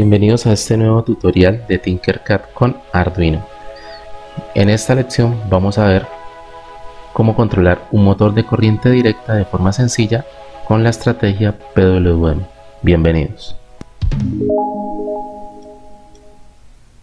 Bienvenidos a este nuevo tutorial de Tinkercad con Arduino. En esta lección vamos a ver cómo controlar un motor de corriente directa de forma sencilla con la estrategia PWM. Bienvenidos.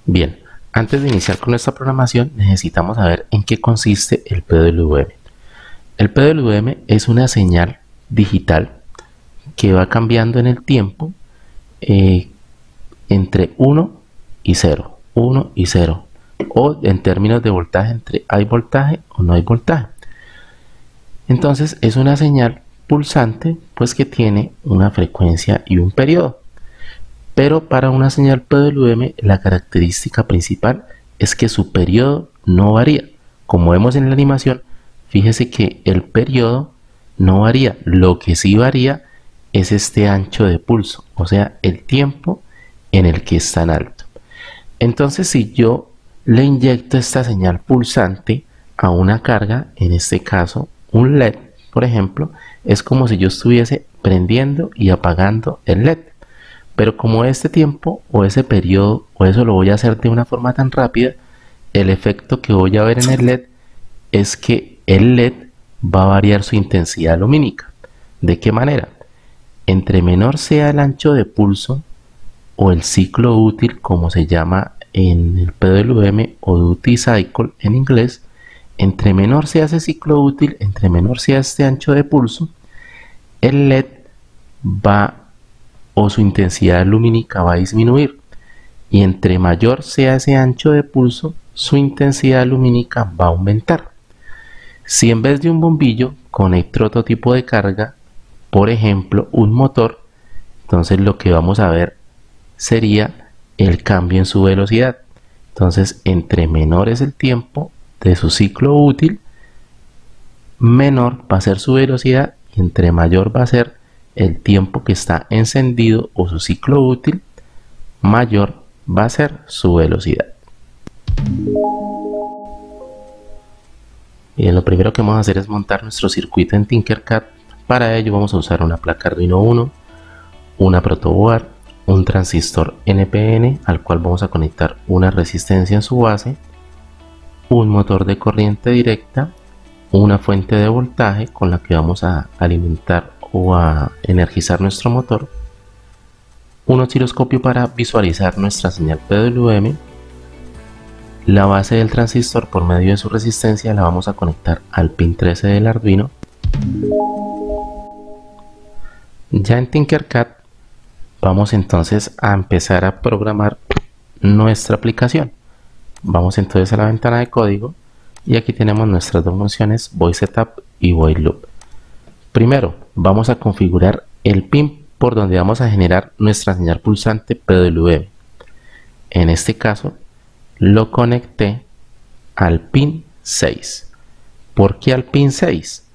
Bien, antes de iniciar con nuestra programación necesitamos saber en qué consiste el PWM. El PWM es una señal digital que va cambiando en el tiempo entre 1 y 0, 1 y 0, o en términos de voltaje, entre hay voltaje o no hay voltaje. Entonces es una señal pulsante pues que tiene una frecuencia y un periodo. Pero para una señal PWM la característica principal es que su periodo no varía. Como vemos en la animación, fíjese que el periodo no varía. Lo que sí varía es este ancho de pulso, o sea, el tiempo en el que está en alto. Entonces, si yo le inyecto esta señal pulsante a una carga, en este caso un LED, por ejemplo, es como si yo estuviese prendiendo y apagando el LED. Pero como este tiempo o ese periodo o eso lo voy a hacer de una forma tan rápida, el efecto que voy a ver en el LED es que el LED va a variar su intensidad lumínica. ¿De qué manera? Entre menor sea el ancho de pulso o el ciclo útil, como se llama en el PWM, o duty cycle en inglés, entre menor sea ese ciclo útil, entre menor sea este ancho de pulso, el LED va, o su intensidad lumínica va a disminuir, y entre mayor sea ese ancho de pulso, su intensidad lumínica va a aumentar. Si en vez de un bombillo conecto otro tipo de carga, por ejemplo un motor, entonces lo que vamos a ver sería el cambio en su velocidad. Entonces, entre menor es el tiempo de su ciclo útil, menor va a ser su velocidad, y entre mayor va a ser el tiempo que está encendido o su ciclo útil, mayor va a ser su velocidad. Bien, lo primero que vamos a hacer es montar nuestro circuito en Tinkercad. Para ello vamos a usar una placa Arduino Uno, una protoboard, un transistor NPN al cual vamos a conectar una resistencia en su base, un motor de corriente directa, una fuente de voltaje con la que vamos a alimentar o a energizar nuestro motor, un osciloscopio para visualizar nuestra señal PWM, la base del transistor por medio de su resistencia la vamos a conectar al pin 13 del Arduino. Ya en Tinkercad vamos entonces a empezar a programar nuestra aplicación. Vamos entonces a la ventana de código y aquí tenemos nuestras dos funciones, void setup y void loop. Primero vamos a configurar el pin por donde vamos a generar nuestra señal pulsante PWM. En este caso lo conecté al pin 6. ¿Por qué al pin 6?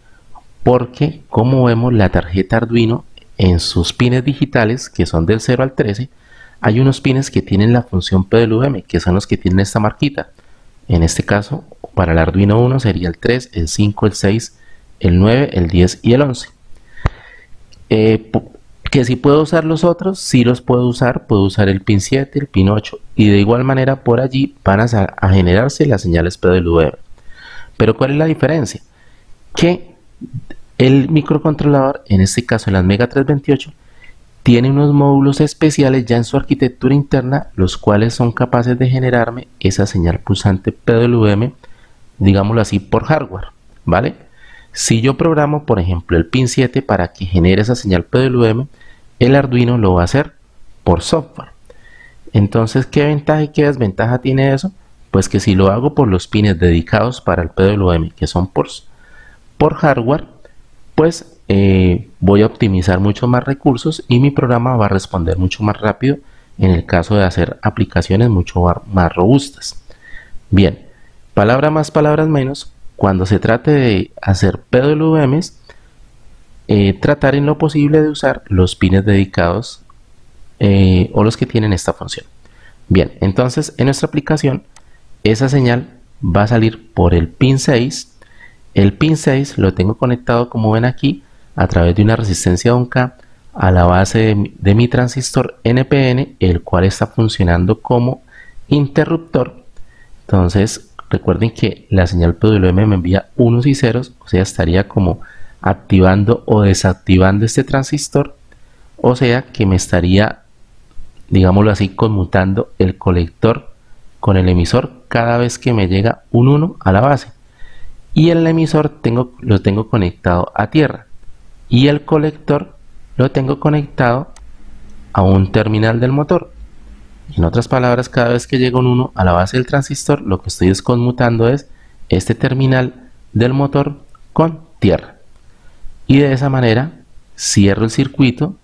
Porque como vemos la tarjeta Arduino en sus pines digitales, que son del 0 al 13, hay unos pines que tienen la función PWM, que son los que tienen esta marquita. En este caso, para el Arduino 1 sería el 3, el 5, el 6, el 9, el 10 y el 11. Que si puedo usar los otros, sí los puedo usar el pin 7, el pin 8, y de igual manera por allí van a generarse las señales PWM. Pero ¿cuál es la diferencia? Que el microcontrolador, en este caso el Atmega 328, tiene unos módulos especiales ya en su arquitectura interna, los cuales son capaces de generarme esa señal pulsante PWM, digámoslo así, por hardware, ¿vale? Si yo programo, por ejemplo, el pin 7 para que genere esa señal PWM, el Arduino lo va a hacer por software. Entonces, ¿qué ventaja y qué desventaja tiene eso? Pues que si lo hago por los pines dedicados para el PWM, que son por hardware, pues voy a optimizar mucho más recursos y mi programa va a responder mucho más rápido en el caso de hacer aplicaciones mucho más robustas. Bien, palabra más, palabras menos, cuando se trate de hacer PWMs, tratar en lo posible de usar los pines dedicados o los que tienen esta función. Bien, entonces en nuestra aplicación esa señal va a salir por el pin 6. El pin 6 lo tengo conectado, como ven aquí, a través de una resistencia de 1K a la base de mi transistor NPN, el cual está funcionando como interruptor. Entonces recuerden que la señal PWM me envía unos y ceros, o sea, estaría como activando o desactivando este transistor, o sea que me estaría, digámoslo así, conmutando el colector con el emisor cada vez que me llega un 1 a la base. Y el emisor lo tengo conectado a tierra y el colector lo tengo conectado a un terminal del motor. En otras palabras, cada vez que llega un 1 a la base del transistor, lo que estoy conmutando es este terminal del motor con tierra. Y de esa manera cierro el circuito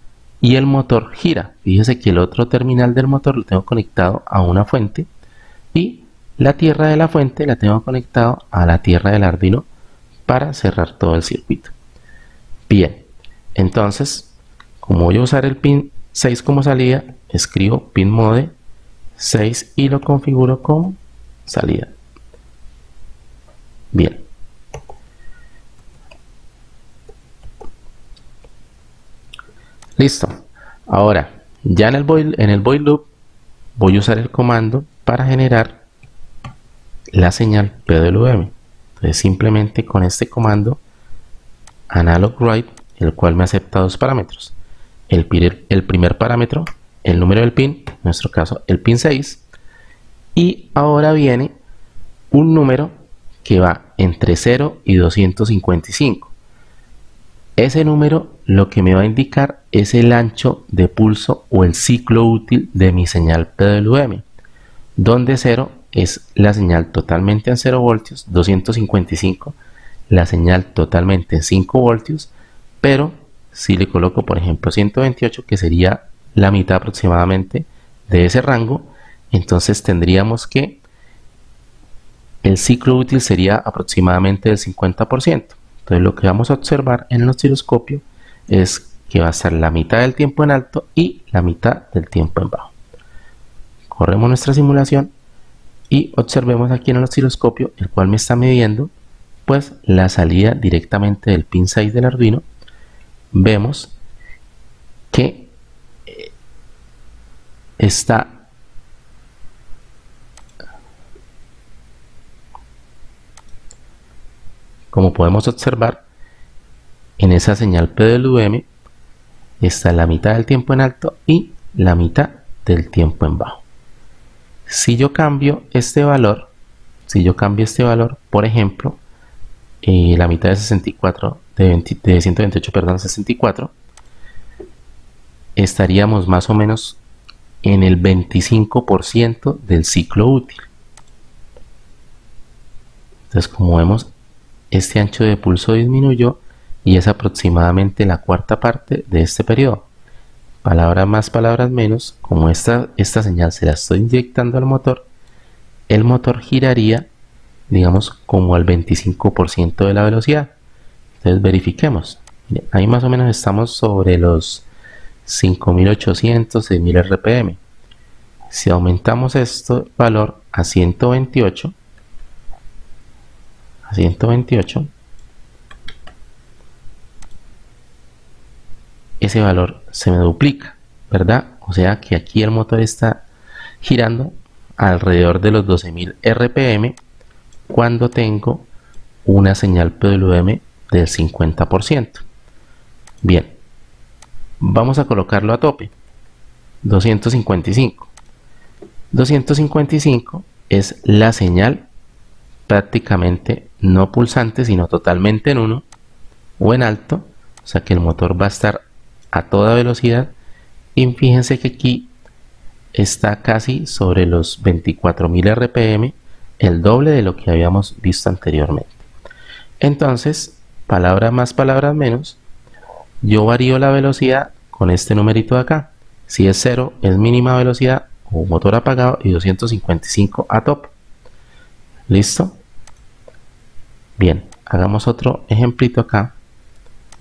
y el motor gira. Fíjese que el otro terminal del motor lo tengo conectado a una fuente y la tierra de la fuente la tengo conectado a la tierra del Arduino para cerrar todo el circuito. Bien, entonces, como voy a usar el pin 6 como salida, escribo pin mode 6 y lo configuro como salida. Bien. Listo. Ahora, ya en el void loop voy a usar el comando para generar la señal PWM. Entonces simplemente con este comando analog write, el cual me acepta dos parámetros. El primer parámetro, el número del pin, en nuestro caso el pin 6, y ahora viene un número que va entre 0 y 255. Ese número lo que me va a indicar es el ancho de pulso o el ciclo útil de mi señal PWM, donde 0 es la señal totalmente en 0 voltios, 255 la señal totalmente en 5 voltios, pero si le coloco por ejemplo 128, que sería la mitad aproximadamente de ese rango, entonces tendríamos que el ciclo útil sería aproximadamente del 50%. Entonces lo que vamos a observar en el osciloscopio es que va a ser la mitad del tiempo en alto y la mitad del tiempo en bajo. Corremos nuestra simulación y observemos aquí en el osciloscopio, el cual me está midiendo pues la salida directamente del pin 6 del Arduino. Vemos que está como podemos observar en esa señal PWM está la mitad del tiempo en alto y la mitad del tiempo en bajo. Si yo cambio este valor, por ejemplo, la mitad de 64 de 128, perdón, 64, estaríamos más o menos en el 25% del ciclo útil. Entonces, como vemos, este ancho de pulso disminuyó y es aproximadamente la cuarta parte de este periodo. Palabras más, palabras menos, como esta señal se la estoy inyectando al motor, el motor giraría, digamos, como al 25% de la velocidad. Entonces verifiquemos. Mire, ahí más o menos estamos sobre los 5800, 6000 RPM. Si aumentamos este valor a 128, ese valor se me duplica, ¿verdad? O sea que aquí el motor está girando alrededor de los 12000 RPM cuando tengo una señal PWM del 50%. Bien, vamos a colocarlo a tope. 255 es la señal prácticamente no pulsante, sino totalmente en 1 o en alto, o sea que el motor va a estar a toda velocidad. Y fíjense que aquí está casi sobre los 24000 RPM, el doble de lo que habíamos visto anteriormente. Entonces, palabras más, palabras menos, yo varío la velocidad con este numerito de acá. Si es 0 es mínima velocidad o motor apagado y 255 a top. ¿Listo? Bien, hagamos otro ejemplito acá.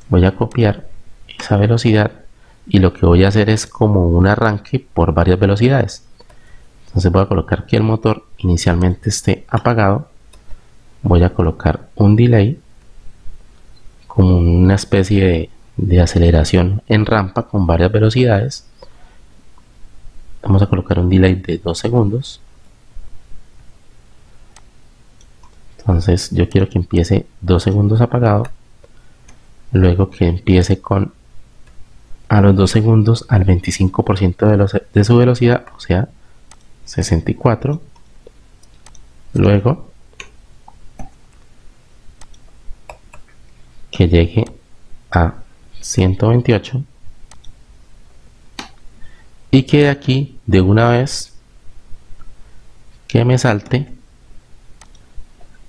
Voy a copiar esa velocidad y lo que voy a hacer es como un arranque por varias velocidades. Entonces voy a colocar que el motor inicialmente esté apagado. Voy a colocar un delay como una especie de aceleración en rampa con varias velocidades. Vamos a colocar un delay de 2 segundos. Entonces yo quiero que empiece 2 segundos apagado, luego que empiece con a los 2 segundos al 25% de su velocidad, o sea 64, luego que llegue a 128 y que aquí de una vez que me salte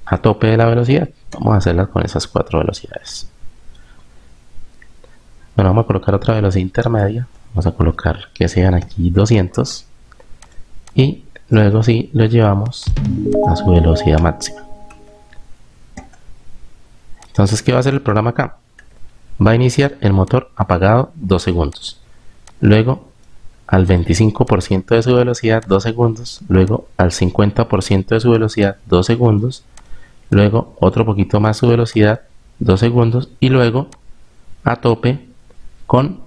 a tope de la velocidad. Vamos a hacerlas con esas 4 velocidades. Bueno, vamos a colocar otra velocidad intermedia. Vamos a colocar que sean aquí 200 y luego sí lo llevamos a su velocidad máxima. Entonces, ¿qué va a hacer el programa acá? Va a iniciar el motor apagado 2 segundos, luego al 25% de su velocidad 2 segundos, luego al 50% de su velocidad 2 segundos, luego otro poquito más su velocidad 2 segundos y luego a tope con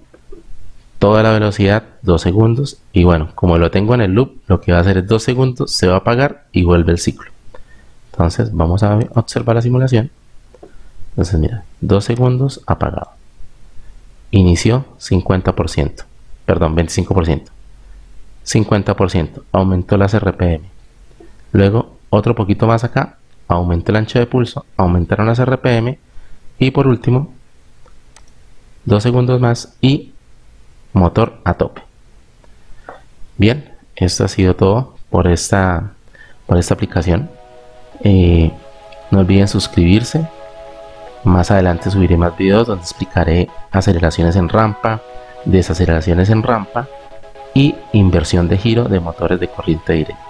toda la velocidad 2 segundos. Y bueno, como lo tengo en el loop, lo que va a hacer es 2 segundos, se va a apagar y vuelve el ciclo. Entonces vamos a observar la simulación. Entonces mira, 2 segundos apagado, inició 50%, perdón, 25%, 50%, aumentó las RPM, luego otro poquito más acá, aumentó el ancho de pulso, aumentaron las RPM y por último 2 segundos más y motor a tope. Bien, esto ha sido todo por esta aplicación. No olviden suscribirse. Más adelante subiré más videos donde explicaré aceleraciones en rampa, desaceleraciones en rampa y inversión de giro de motores de corriente directa.